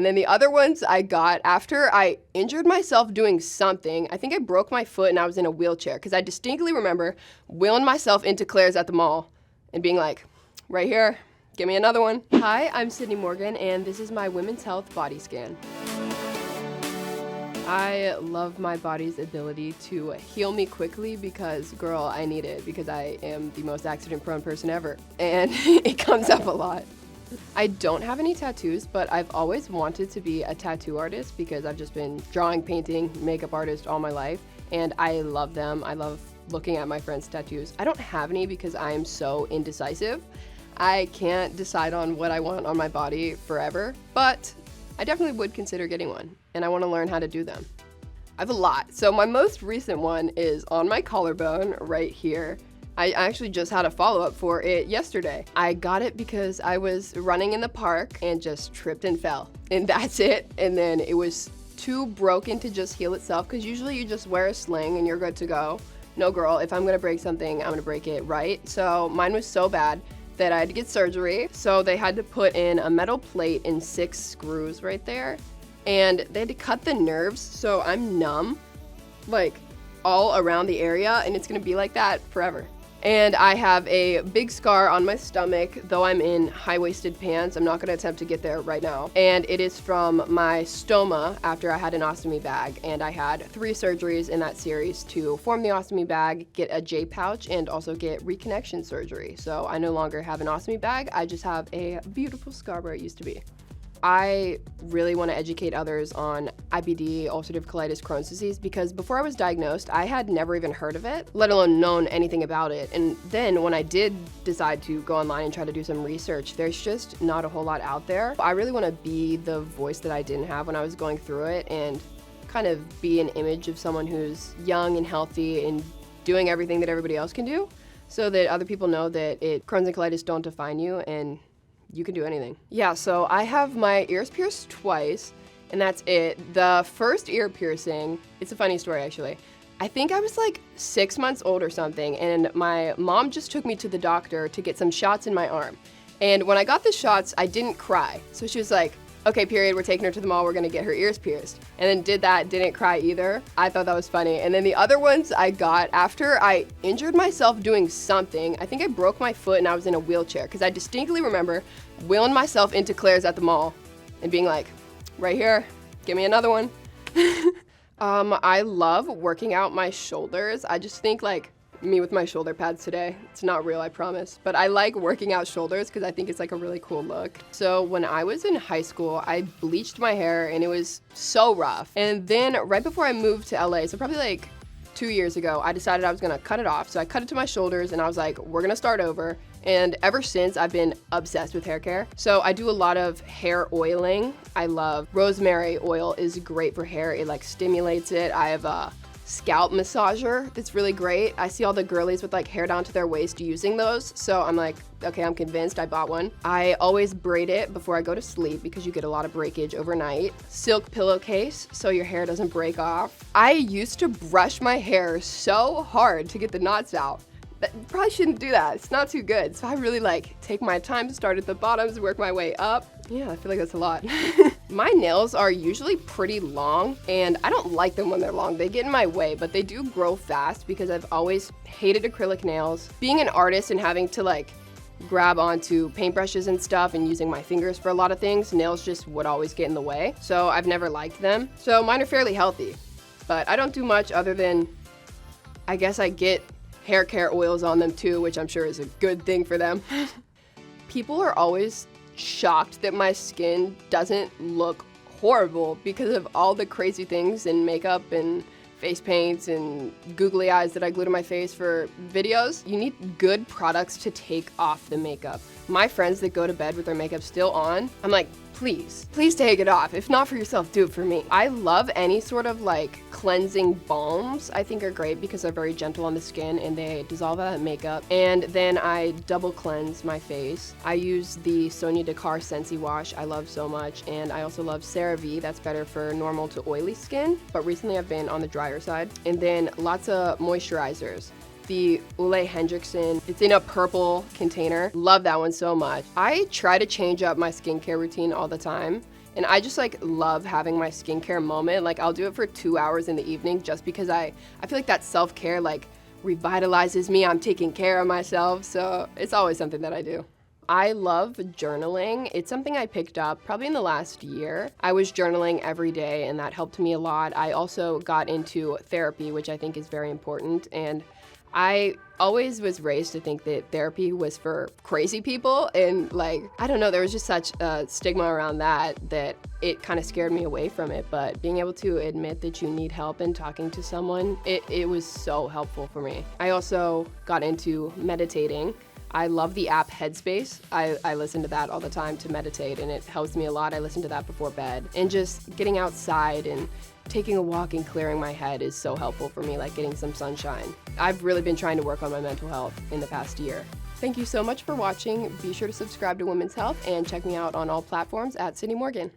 then the other ones I got after I injured myself doing something. I think I broke my foot and I was in a wheelchair because I distinctly remember wheeling myself into Claire's at the mall and being like, right here, give me another one. Hi, I'm Sydney Morgan and this is my Women's Health Body Scan. I love my body's ability to heal me quickly because, girl, I need it because I am the most accident-prone person ever, and it comes up a lot. I don't have any tattoos, but I've always wanted to be a tattoo artist because I've just been drawing, painting, makeup artist all my life, and I love them. I love looking at my friends' tattoos. I don't have any because I am so indecisive. I can't decide on what I want on my body forever, but I definitely would consider getting one, and I want to learn how to do them. I have a lot. So my most recent one is on my collarbone right here. I actually just had a follow-up for it yesterday. I got it because I was running in the park and just tripped and fell, and that's it. And then it was too broken to just heal itself because usually you just wear a sling and you're good to go. No, girl, if I'm gonna break something, I'm gonna break it right. So mine was so bad that I had to get surgery. So they had to put in a metal plate and 6 screws right there. And they had to cut the nerves, so I'm numb, like all around the area, and it's gonna be like that forever. And I have a big scar on my stomach, though I'm in high-waisted pants. I'm not gonna attempt to get there right now. And it is from my stoma after I had an ostomy bag. And I had 3 surgeries in that series to form the ostomy bag, get a J pouch, and also get reconnection surgery. So I no longer have an ostomy bag, I just have a beautiful scar where it used to be. I really want to educate others on IBD, ulcerative colitis, Crohn's disease, because before I was diagnosed, I had never even heard of it, let alone known anything about it. And then when I did decide to go online and try to do some research, there's just not a whole lot out there. I really want to be the voice that I didn't have when I was going through it and kind of be an image of someone who's young and healthy and doing everything that everybody else can do so that other people know that Crohn's and colitis don't define you and you can do anything. Yeah, so I have my ears pierced twice, and that's it. The first ear piercing, it's a funny story actually. I think I was like 6 months old or something, and my mom just took me to the doctor to get some shots in my arm. And when I got the shots, I didn't cry. So she was like, okay, period, we're taking her to the mall, we're gonna get her ears pierced. And then did that, didn't cry either. I thought that was funny. And then the other ones I got after I injured myself doing something. I think I broke my foot and I was in a wheelchair because I distinctly remember wheeling myself into Claire's at the mall and being like, right here, give me another one. I love working out my shoulders. I just think like, me with my shoulder pads today. It's not real, I promise. But I like working out shoulders because I think it's like a really cool look. So when I was in high school, I bleached my hair and it was so rough. And then right before I moved to LA, so probably like 2 years ago, I decided I was gonna cut it off. So I cut it to my shoulders and I was like, we're gonna start over. And ever since, I've been obsessed with hair care. So I do a lot of hair oiling. I love rosemary oil is great for hair. It like stimulates it. I have a scalp massager that's really great. I see all the girlies with like hair down to their waist using those, so I'm like, okay, I'm convinced. I bought one. I always braid it before I go to sleep because you get a lot of breakage overnight. Silk pillowcase so your hair doesn't break off. I used to brush my hair so hard to get the knots out. Probably shouldn't do that. It's not too good. So I really like take my time, start at the bottoms, work my way up. Yeah, I feel like that's a lot. My nails are usually pretty long and I don't like them when they're long. They get in my way, but they do grow fast because I've always hated acrylic nails. Being an artist and having to like grab onto paintbrushes and stuff and using my fingers for a lot of things, nails just would always get in the way. So I've never liked them. So mine are fairly healthy, but I don't do much other than, I guess I get hair care oils on them too, which I'm sure is a good thing for them. People are always shocked that my skin doesn't look horrible because of all the crazy things and makeup and face paints and googly eyes that I glue to my face for videos. You need good products to take off the makeup. My friends that go to bed with their makeup still on, I'm like, please take it off. If not for yourself, do it for me. I love any sort of like cleansing balms. I think are great because they're very gentle on the skin and they dissolve out makeup. And then I double cleanse my face. I use the Sonia Dakar Sensi wash I love so much, and I also love CeraVe. That's better for normal to oily skin, but recently I've been on the drier side. And then lots of moisturizers. The Ole Hendrickson, it's in a purple container. Love that one so much. I try to change up my skincare routine all the time, And I just like love having my skincare moment. Like I'll do it for 2 hours in the evening just because I feel like that self-care like revitalizes me. I'm taking care of myself. So it's always something that I do. I love journaling. It's something I picked up probably in the last year. I was journaling every day and that helped me a lot. I also got into therapy, which I think is very important. And I always was raised to think that therapy was for crazy people. And like, I don't know, there was just such a stigma around that it kind of scared me away from it. But being able to admit that you need help and talking to someone, it was so helpful for me. I also got into meditating. I love the app Headspace. I listen to that all the time to meditate and it helps me a lot. I listen to that before bed. And just getting outside and taking a walk and clearing my head is so helpful for me, like getting some sunshine. I've really been trying to work on my mental health in the past year. Thank you so much for watching. Be sure to subscribe to Women's Health and check me out on all platforms at Sydney Morgan.